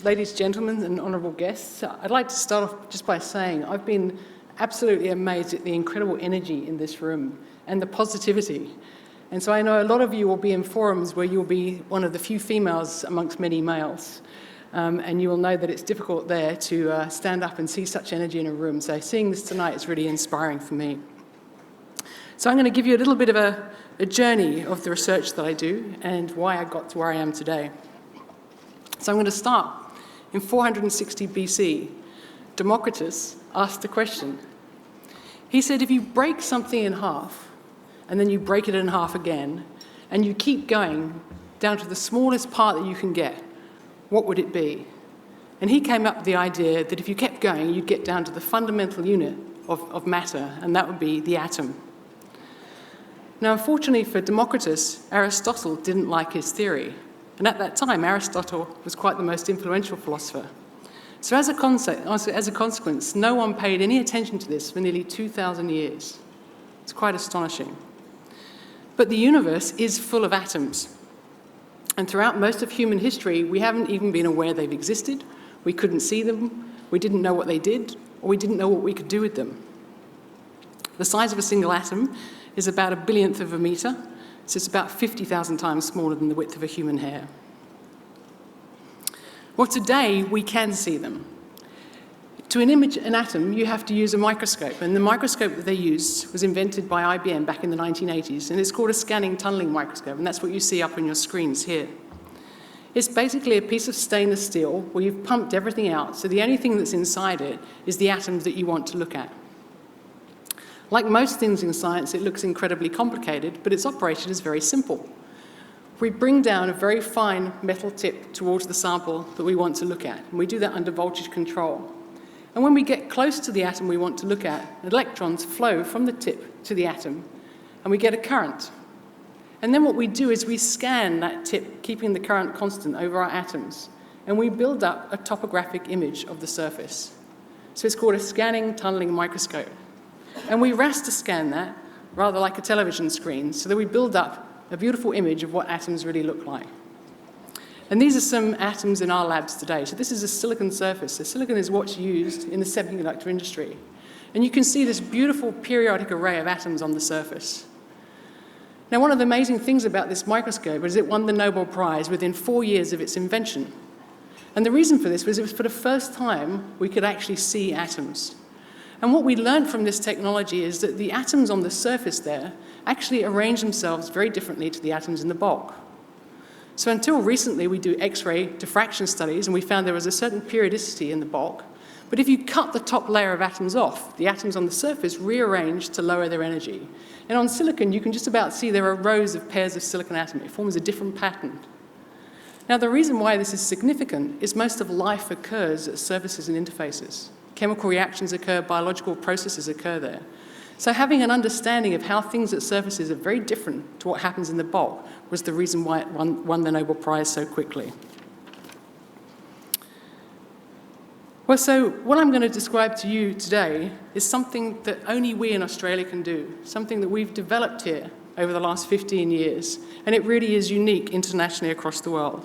ladies, gentlemen, and honourable guests. I'd like to start off just by saying I've been absolutely amazed at the incredible energy in this room and the positivity. And so I know a lot of you will be in forums where you'll be one of the few females amongst many males. And you will know that it's difficult there to stand up and see such energy in a room. So seeing this tonight is really inspiring for me. So I'm going to give you a little bit of a journey of the research that I do and why I got to where I am today. So I'm going to start in 460 BC. Democritus asked a question. He said, if you break something in half, and then you break it in half again, and you keep going down to the smallest part that you can get, what would it be? And he came up with the idea that if you kept going, you'd get down to the fundamental unit of matter, and that would be the atom. Now, unfortunately for Democritus, Aristotle didn't like his theory. And at that time, Aristotle was quite the most influential philosopher. So as a consequence, no one paid any attention to this for nearly 2,000 years. It's quite astonishing. But the universe is full of atoms. And throughout most of human history, we haven't even been aware they've existed. We couldn't see them, we didn't know what they did, or we didn't know what we could do with them. The size of a single atom is about 1/1000th of a metre, so it's about 50,000 times smaller than the width of a human hair. Well, today we can see them. To image an atom, you have to use a microscope, and the microscope that they used was invented by IBM back in the 1980s, and it's called a scanning tunneling microscope, and that's what you see up on your screens here. It's basically a piece of stainless steel where you've pumped everything out, so the only thing that's inside it is the atoms that you want to look at. Like most things in science, it looks incredibly complicated, but its operation is very simple. We bring down a very fine metal tip towards the sample that we want to look at, and we do that under voltage control. And when we get close to the atom we want to look at, electrons flow from the tip to the atom, and we get a current. And then what we do is we scan that tip, keeping the current constant over our atoms, and we build up a topographic image of the surface. So it's called a scanning tunneling microscope. And we raster scan that, rather like a television screen, so that we build up a beautiful image of what atoms really look like. And these are some atoms in our labs today. So this is a silicon surface. So silicon is what's used in the semiconductor industry. And you can see this beautiful periodic array of atoms on the surface. Now, one of the amazing things about this microscope is it won the Nobel Prize within 4 years of its invention. And the reason for this was it was for the first time we could actually see atoms. And what we learned from this technology is that the atoms on the surface there actually arrange themselves very differently to the atoms in the bulk. So until recently, we do X-ray diffraction studies, and we found there was a certain periodicity in the bulk. But if you cut the top layer of atoms off, the atoms on the surface rearrange to lower their energy. And on silicon, you can just about see there are rows of pairs of silicon atoms. It forms a different pattern. Now, the reason why this is significant is most of life occurs at surfaces and interfaces. Chemical reactions occur, biological processes occur there. So having an understanding of how things at surfaces are very different to what happens in the bulk was the reason why it won the Nobel Prize so quickly. Well, so what I'm going to describe to you today is something that only we in Australia can do, something that we've developed here over the last 15 years, and it really is unique internationally across the world.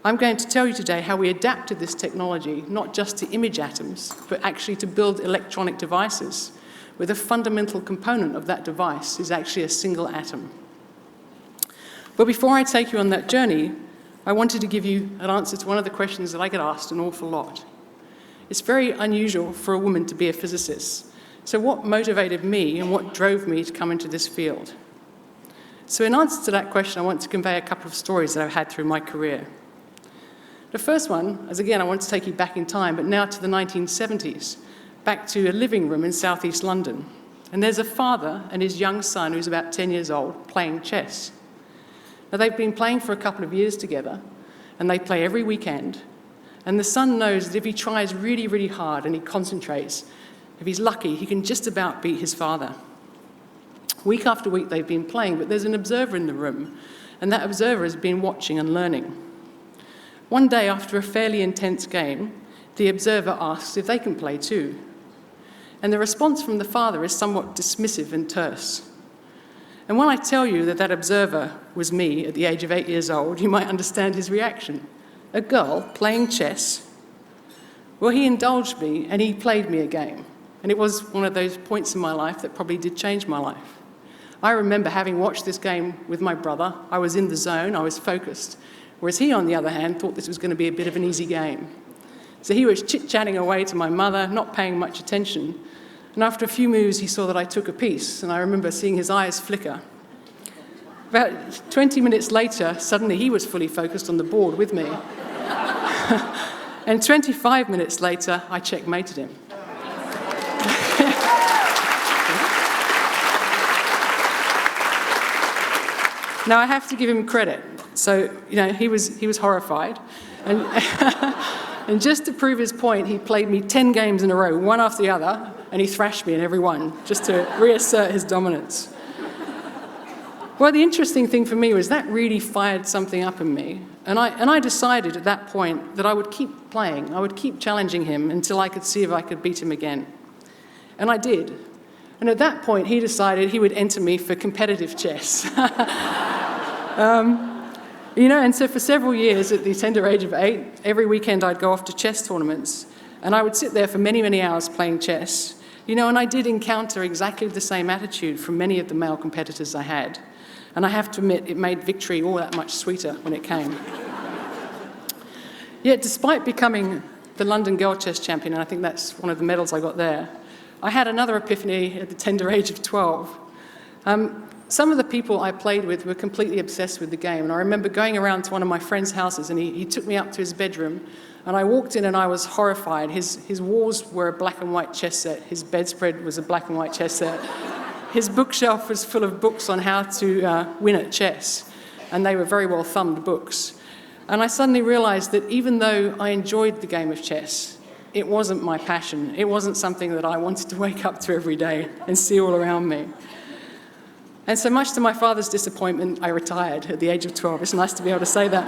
I'm going to tell you today how we adapted this technology, not just to image atoms, but actually to build electronic devices, where the fundamental component of that device is actually a single atom. But before I take you on that journey, I wanted to give you an answer to one of the questions that I get asked an awful lot. It's very unusual for a woman to be a physicist. So what motivated me and what drove me to come into this field? So in answer to that question, I want to convey a couple of stories that I've had through my career. The first one is, again, I want to take you back in time, but now to the 1970s, back to a living room in southeast London. And there's a father and his young son, who's about 10 years old, playing chess. Now, they've been playing for a couple of years together, and they play every weekend. And the son knows that if he tries really, really hard and he concentrates, if he's lucky, he can just about beat his father. Week after week they've been playing, but there's an observer in the room, and that observer has been watching and learning. One day, after a fairly intense game, the observer asks if they can play too. And the response from the father is somewhat dismissive and terse. And when I tell you that that observer was me at the age of 8 years old, you might understand his reaction. a girl playing chess. Well, he indulged me and he played me a game. And it was one of those points in my life that probably did change my life. I remember having watched this game with my brother. I was in the zone, I was focused. Whereas he, on the other hand, thought this was going to be a bit of an easy game. So he was chit-chatting away to my mother, not paying much attention. And after a few moves, he saw that I took a piece, and I remember seeing his eyes flicker. About 20 minutes later, suddenly he was fully focused on the board with me. And 25 minutes later, I checkmated him. Now, I have to give him credit. So, he was horrified. And, and just to prove his point, he played me 10 games in a row, one after the other, and he thrashed me in every one, just to reassert his dominance. Well, the interesting thing for me was that really fired something up in me. And I decided at that point that I would keep playing, I would keep challenging him until I could see if I could beat him again. And I did. And at that point, he decided he would enter me for competitive chess. And so for several years, at the tender age of 8, every weekend I'd go off to chess tournaments, and I would sit there for many, many hours playing chess. And I did encounter exactly the same attitude from many of the male competitors I had. And I have to admit, it made victory all that much sweeter when it came. Yet, despite becoming the London Girl Chess Champion, and I think that's one of the medals I got there, I had another epiphany at the tender age of 12. Some of the people I played with were completely obsessed with the game, and I remember going around to one of my friend's houses, and he took me up to his bedroom, and I walked in and I was horrified. His walls were a black and white chess set, his bedspread was a black and white chess set, his bookshelf was full of books on how to win at chess, and they were very well thumbed books. And I suddenly realized that even though I enjoyed the game of chess, it wasn't my passion. It wasn't something that I wanted to wake up to every day and see all around me. And so much to my father's disappointment, I retired at the age of 12. It's nice to be able to say that.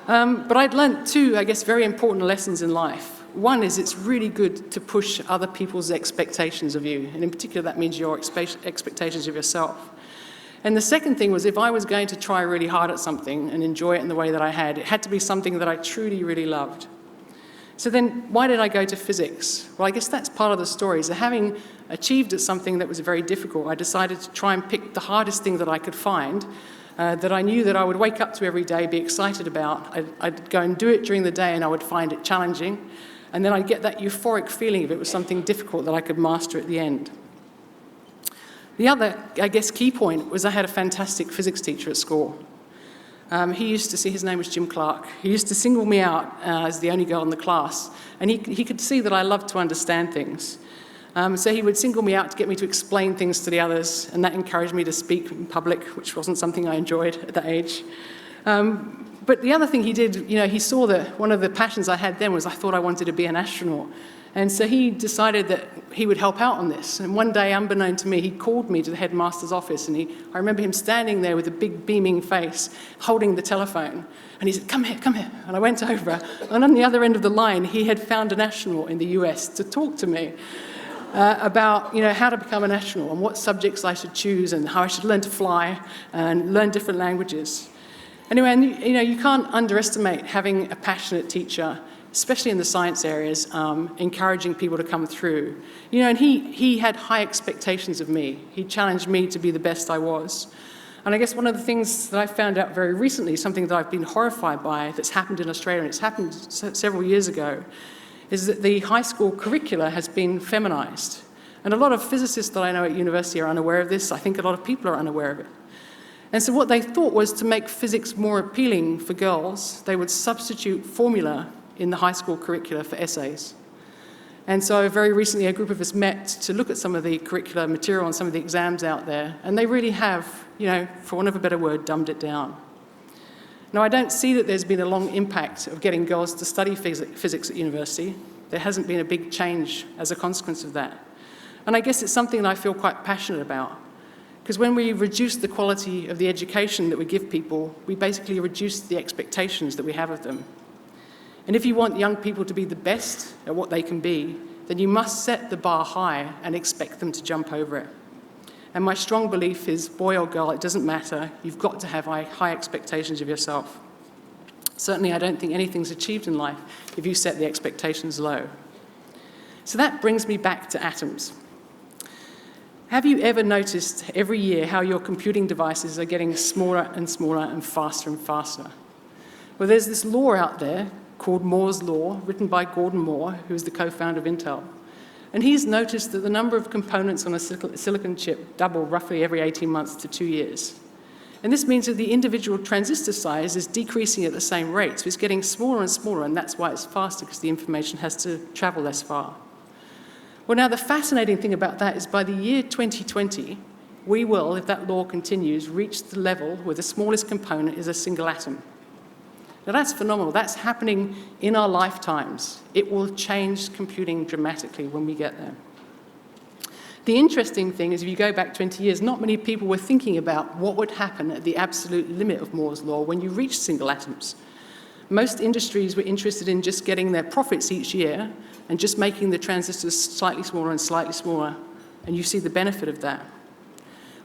But I'd learned two, very important lessons in life. One is it's really good to push other people's expectations of you, and in particular that means your expectations of yourself. And the second thing was if I was going to try really hard at something and enjoy it in the way that I had, it had to be something that I truly, really loved. So then, why did I go to physics? Well, I guess that's part of the story. So having achieved at something that was very difficult, I decided to try and pick the hardest thing that I could find, that I knew that I would wake up to every day, be excited about. I'd go and do it during the day, and I would find it challenging. And then I'd get that euphoric feeling if it was something difficult that I could master at the end. The other, key point was I had a fantastic physics teacher at school. He used to see, his name was Jim Clark, he used to single me out as the only girl in the class, and he could see that I loved to understand things. So he would single me out to get me to explain things to the others, and that encouraged me to speak in public, which wasn't something I enjoyed at that age. But the other thing he did, he saw that one of the passions I had then was I thought I wanted to be an astronaut. And so he decided that he would help out on this. And one day, unbeknown to me, he called me to the headmaster's office, and I remember him standing there with a big beaming face, holding the telephone. And he said, come here. And I went over, and on the other end of the line, he had found an astronaut in the US to talk to me about how to become an astronaut and what subjects I should choose and how I should learn to fly and learn different languages. Anyway, and you can't underestimate having a passionate teacher, especially in the science areas, encouraging people to come through. And he had high expectations of me. He challenged me to be the best I was. And I guess one of the things that I found out very recently, something that I've been horrified by that's happened in Australia, and it's happened several years ago, is that the high school curricula has been feminised. And a lot of physicists that I know at university are unaware of this. I think a lot of people are unaware of it. And so what they thought was to make physics more appealing for girls, they would substitute formula in the high school curricula for essays. And so very recently a group of us met to look at some of the curricular material and some of the exams out there, and they really have, for want of a better word, dumbed it down. Now, I don't see that there's been a long impact of getting girls to study physics at university. There hasn't been a big change as a consequence of that. And I guess it's something that I feel quite passionate about. Because when we reduce the quality of the education that we give people, we basically reduce the expectations that we have of them. And if you want young people to be the best at what they can be, then you must set the bar high and expect them to jump over it. And my strong belief is, boy or girl, it doesn't matter. You've got to have high expectations of yourself. Certainly, I don't think anything's achieved in life if you set the expectations low. So that brings me back to atoms. Have you ever noticed every year how your computing devices are getting smaller and smaller and faster? Well, there's this law out there called Moore's Law, written by Gordon Moore, who's the co-founder of Intel. And he's noticed that the number of components on a silicon chip double roughly every 18 months to 2 years. And this means that the individual transistor size is decreasing at the same rate. So it's getting smaller and smaller, and that's why it's faster, because the information has to travel less far. Well, now the fascinating thing about that is by the year 2020, we will, if that law continues, reach the level where the smallest component is a single atom. Now that's phenomenal. That's happening in our lifetimes. It will change computing dramatically when we get there. The interesting thing is, if you go back 20 years, not many people were thinking about what would happen at the absolute limit of Moore's Law when you reach single atoms. Most industries were interested in just getting their profits each year and just making the transistors slightly smaller, and you see the benefit of that.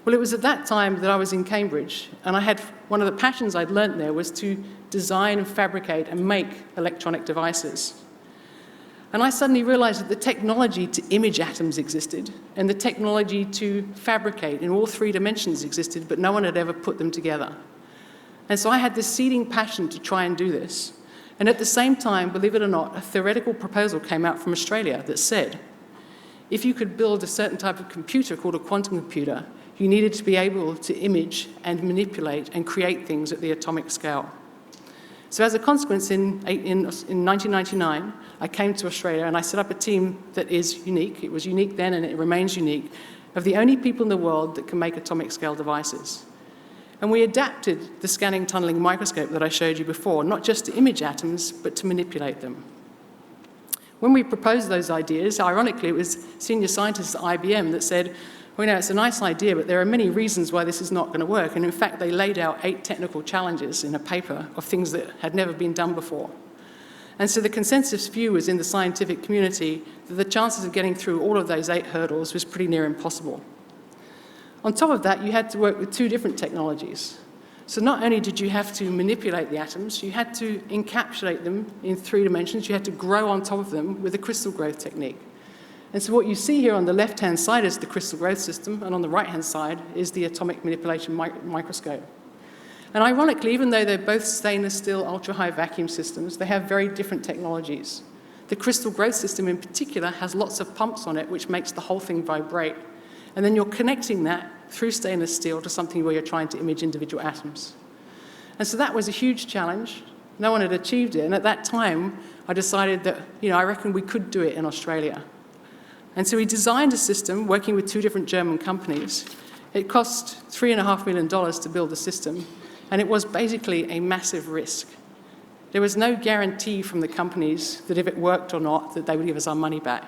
Well, it was at that time that I was in Cambridge, and I had one of the passions I'd learnt there was to design and fabricate and make electronic devices. And I suddenly realized that the technology to image atoms existed, and the technology to fabricate in all 3 dimensions existed, but no one had ever put them together. And so I had this seeding passion to try and do this. And at the same time, believe it or not, a theoretical proposal came out from Australia that said, if you could build a certain type of computer called a quantum computer, you needed to be able to image and manipulate and create things at the atomic scale. So as a consequence, in 1999, I came to Australia and I set up a team that is unique. It was unique then and it remains unique, of the only people in the world that can make atomic scale devices. And we adapted the scanning tunneling microscope that I showed you before, not just to image atoms, but to manipulate them. When we proposed those ideas, ironically, it was senior scientists at IBM that said, well, you know, it's a nice idea, but there are many reasons why this is not going to work. And in fact, they laid out 8 technical challenges in a paper of things that had never been done before. And so the consensus view was in the scientific community that the chances of getting through all of those 8 hurdles was pretty near impossible. On top of that, you had to work with 2 different technologies. So not only did you have to manipulate the atoms, you had to encapsulate them in 3 dimensions. You had to grow on top of them with a crystal growth technique. And so what you see here on the left-hand side is the crystal growth system, and on the right-hand side is the atomic manipulation microscope. And ironically, even though they're both stainless steel ultra-high vacuum systems, they have very different technologies. The crystal growth system in particular has lots of pumps on it, which makes the whole thing vibrate. And then you're connecting that through stainless steel to something where you're trying to image individual atoms. And so that was a huge challenge. No one had achieved it. And at that time, I decided that, I reckon we could do it in Australia. And so we designed a system working with 2 different German companies. It cost $3.5 million to build the system, and it was basically a massive risk. There was no guarantee from the companies that if it worked or not, that they would give us our money back.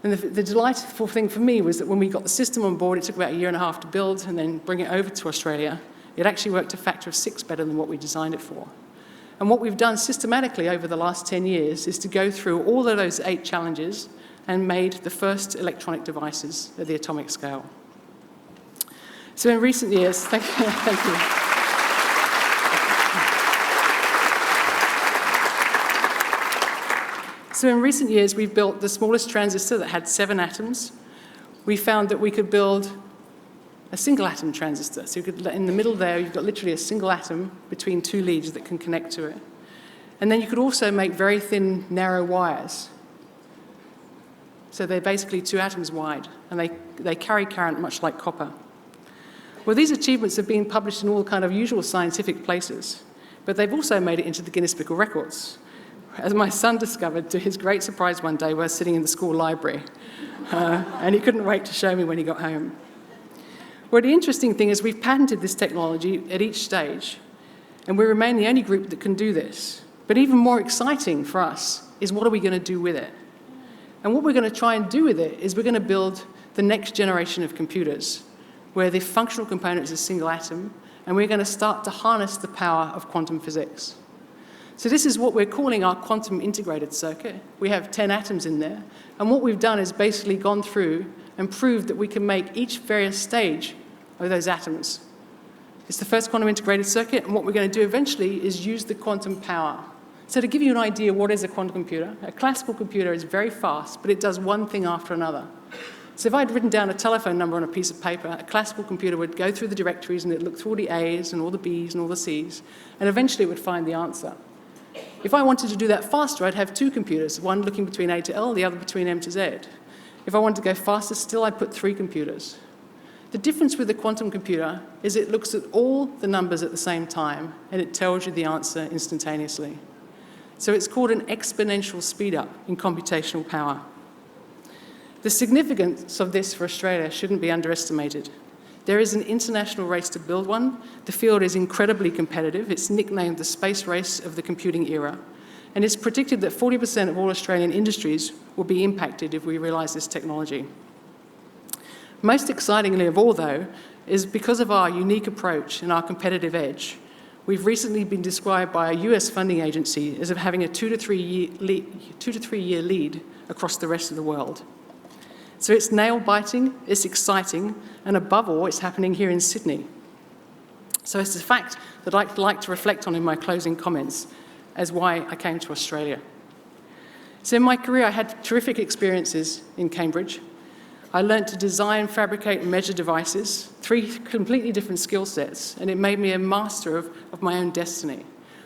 And the delightful thing for me was that when we got the system on board, it took about 1.5 years to build and then bring it over to Australia. It actually worked a factor of 6 better than what we designed it for. And what we've done systematically over the last 10 years is to go through all of those 8 challenges and made the first electronic devices at the atomic scale. So in recent years, thank you. So in recent years, we've built the smallest transistor that had 7 atoms. We found that we could build a single atom transistor. So you could, in the middle there, you've got literally a single atom between 2 leads that can connect to it. And then you could also make very thin, narrow wires. So they're basically 2 atoms wide, and they carry current much like copper. Well, these achievements have been published in all kind of usual scientific places, but they've also made it into the Guinness Book of Records. As my son discovered, to his great surprise one day, we were sitting in the school library, and he couldn't wait to show me when he got home. Well, the interesting thing is we've patented this technology at each stage, and we remain the only group that can do this. But even more exciting for us is what are we going to do with it? And what we're going to try and do with it is we're going to build the next generation of computers, where the functional component is a single atom, and we're going to start to harness the power of quantum physics. So this is what we're calling our quantum integrated circuit. We have 10 atoms in there, and what we've done is basically gone through and proved that we can make each various stage of those atoms It's the first quantum integrated circuit, and what we're going to do eventually is use the quantum power. So to give you an idea what is a quantum computer, a classical computer is very fast, but it does one thing after another. So if I'd written down a telephone number on a piece of paper, a classical computer would go through the directories and it'd look through all the A's and all the B's and all the C's, and eventually it would find the answer. If I wanted to do that faster, I'd have two computers, one looking between A to L, the other between M to Z. If I wanted to go faster still, I'd put three computers. The difference with the quantum computer is it looks at all the numbers at the same time, and it tells you the answer instantaneously. So it's called an exponential speed-up in computational power. The significance of this for Australia shouldn't be underestimated. There is an international race to build one. The field is incredibly competitive. It's nicknamed the space race of the computing era. And it's predicted that 40% of all Australian industries will be impacted if we realise this technology. Most excitingly of all, though, is because of our unique approach and our competitive edge, we've recently been described by a US funding agency as having a 2 to 3 year lead across the rest of the world. So it's nail-biting, it's exciting, and above all, it's happening here in Sydney. So it's a fact that I'd like to reflect on in my closing comments as why I came to Australia. So in my career, I had terrific experiences in Cambridge. I learned to design, fabricate, and measure devices, 3 completely different skill sets, and it made me a master of my own destiny.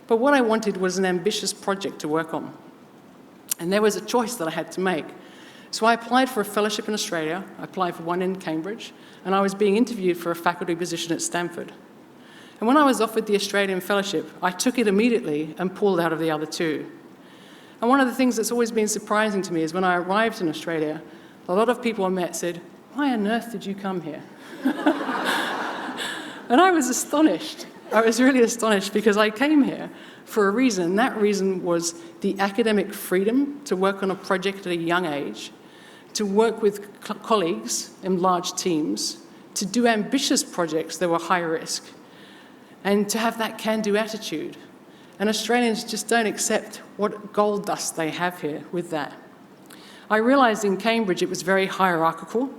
But what I wanted was an ambitious project to work on. And there was a choice that I had to make. So I applied for a fellowship in Australia, I applied for one in Cambridge, and I was being interviewed for a faculty position at Stanford. And when I was offered the Australian fellowship, I took it immediately and pulled out of the other 2. And one of the things that's always been surprising to me is when I arrived in Australia, a lot of people I met said, "Why on earth did you come here?" And I was astonished. I was really astonished because I came here for a reason. That reason was the academic freedom to work on a project at a young age, to work with colleagues in large teams, to do ambitious projects that were high risk, and to have that can-do attitude. And Australians just don't accept what gold dust they have here with that. I realised in Cambridge it was very hierarchical,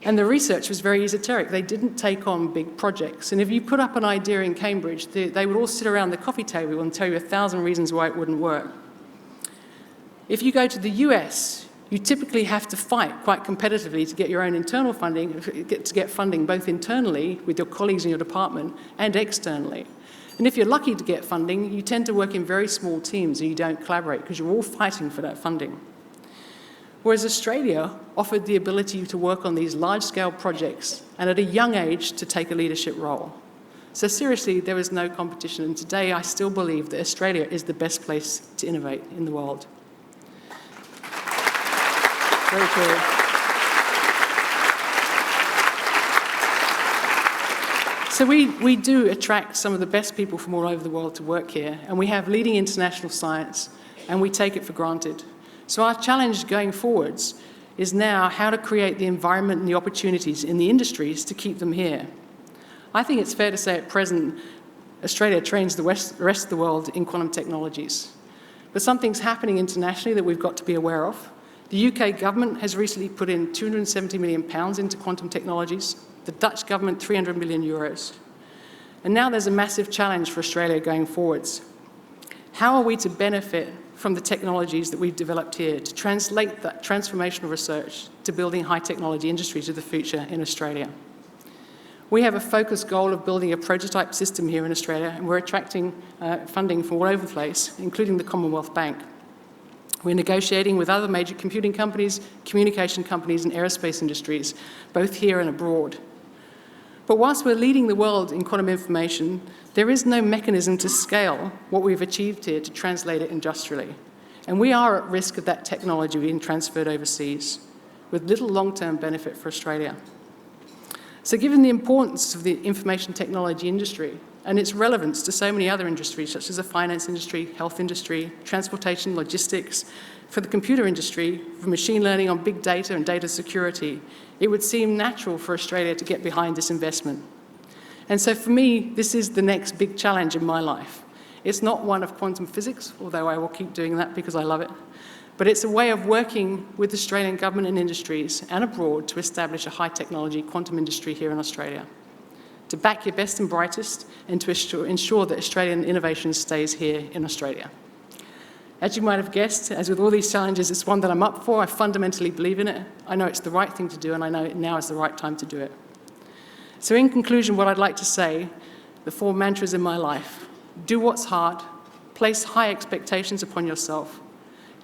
and the research was very esoteric. They didn't take on big projects. And if you put up an idea in Cambridge, they would all sit around the coffee table and tell you 1,000 reasons why it wouldn't work. If you go to the US, you typically have to fight quite competitively to get your own internal funding, to get funding both internally with your colleagues in your department and externally. And if you're lucky to get funding, you tend to work in very small teams and you don't collaborate because you're all fighting for that funding. Whereas Australia offered the ability to work on these large-scale projects and at a young age to take a leadership role. So seriously, there was no competition, and today I still believe that Australia is the best place to innovate in the world. Very cool. So we do attract some of the best people from all over the world to work here, and we have leading international science, and we take it for granted. So our challenge going forwards is now how to create the environment and the opportunities in the industries to keep them here. I think it's fair to say at present, Australia trains the rest of the world in quantum technologies. But something's happening internationally that we've got to be aware of. The UK government has recently put in £270 million into quantum technologies, the Dutch government 300 million euros. And now there's a massive challenge for Australia going forwards. How are we to benefit from the technologies that we've developed here to translate that transformational research to building high technology industries of the future in Australia? We have a focused goal of building a prototype system here in Australia, and we're attracting funding from all over the place, including the Commonwealth Bank. We're negotiating with other major computing companies, communication companies, and aerospace industries, both here and abroad. But whilst we're leading the world in quantum information, there is no mechanism to scale what we've achieved here to translate it industrially. And we are at risk of that technology being transferred overseas, with little long-term benefit for Australia. So given the importance of the information technology industry and its relevance to so many other industries, such as the finance industry, health industry, transportation, logistics, for the computer industry, for machine learning on big data and data security, it would seem natural for Australia to get behind this investment. And so for me, this is the next big challenge in my life. It's not one of quantum physics, although I will keep doing that because I love it, but it's a way of working with the Australian government and industries and abroad to establish a high technology quantum industry here in Australia. to back your best and brightest, and to ensure that Australian innovation stays here in Australia. As you might have guessed, as with all these challenges, it's one that I'm up for. I fundamentally believe in it. I know it's the right thing to do, and I know now is the right time to do it. So in conclusion, what I'd like to say, the 4 mantras in my life: do what's hard, place high expectations upon yourself,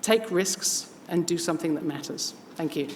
take risks, and do something that matters. Thank you.